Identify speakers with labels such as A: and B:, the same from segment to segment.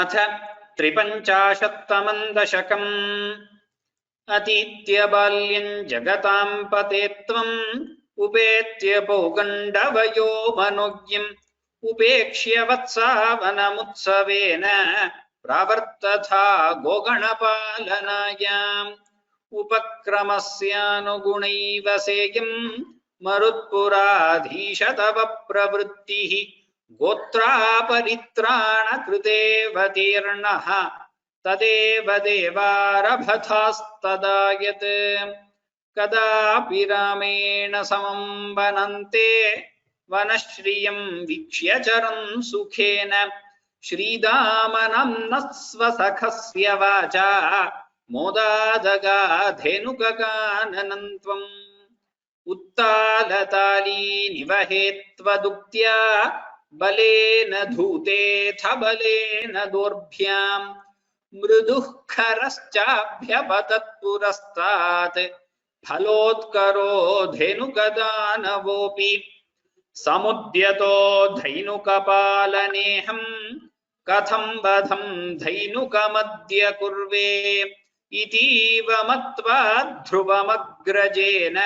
A: अथ त्रिपञ्चाशत्तमं दशकम्। अतीत्य बाल्यं जगतां पते त्वम् उपेत्य पौगण्डवयो मनोज्ञम् उपेक्ष्य वत्सावनमुत्सवेन प्रावर्तथा गोगणपालनायाम् उपक्रमस्यानुगुणैव सेयम् मरुत्पुराधीश तव प्रवृत्तिः गोत्रापरित्राणकृतेव तीर्णः तदेव देवारभथास्तदा यत् कदापि रामेण समं वनन्ते वनश्रियं वीक्ष्य चरन् सुखेन श्रीदामनम्नः स्वसखस्य वाचा मोदादगाधेनुककाननं त्वम् उत्तालताली निवहेत्वदुक्त्या बलेन धूतेऽथ बलेन दोर्भ्याम् मृदुः खरश्चाभ्यपतत्पुरस्तात् फलोत्करो धेनुकदानवोऽपि समुद्यतो धैनुकपालनेऽहम् कथं वधं धैनुकमद्य कुर्वे इतीव मत्वा ध्रुवमग्रजेन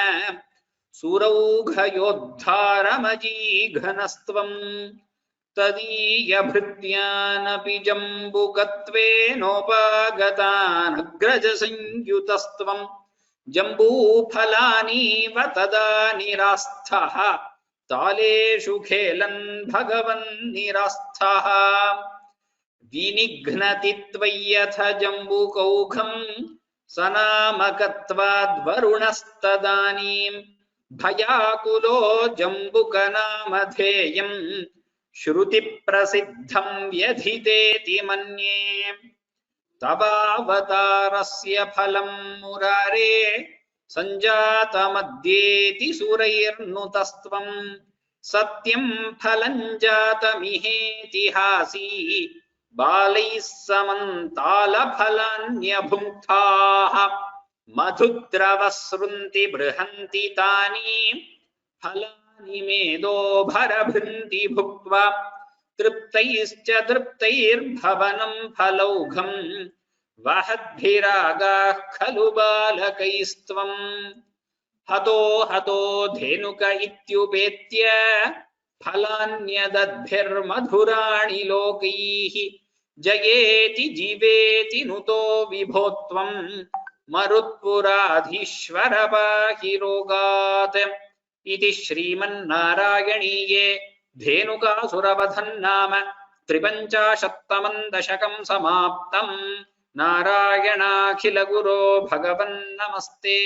A: सुरौघयोद्धारमजीघनस्त्वम् तदीयभृत्यानपि जम्बुकत्वेनोपागतानग्रजसंयुतस्त्वम् जम्बूफलानीव तदा निरास्थः तालेषु खेलन् भगवन्निरास्थः विनिघ्नति त्वय्यथ जम्बुकौघम् सनामकत्वाद्वरुणस्तदानीम् भयाकुलो जम्बुकनामधेयम् श्रुतिप्रसिद्धं व्यधितेति मन्ये तवावतारस्य फलं मुरारे सञ्जातमद्येति सुरैर्नुतस्त्वं सत्यं फलं जातमिहेतिहासी बालैः समन्तालफलान्यभुङ्क्ताः मधुद्रवसृन्ति बृहन्ति तानि फलानि मेदोभरभृन्ति भुक्त्वा तृप्तैश्च तृप्तैर्भवनं फलौघं वहद्भिरागाः खलु बालकैस्त्वं हतो हतो धेनुक इत्युपेत्य फलान्यदद्भिर्मधुराणि लोकैः जयेति जीवेति नुतो विभो त्वं मरुत्पुराधीश्वर पाहि रोगात् इति श्रीमन्नारायणीये धेनुकासुरवधं नाम त्रिपञ्चाशत्तमं दशकं समाप्तम्। नारायणाखिलगुरो भगवन् नमस्ते।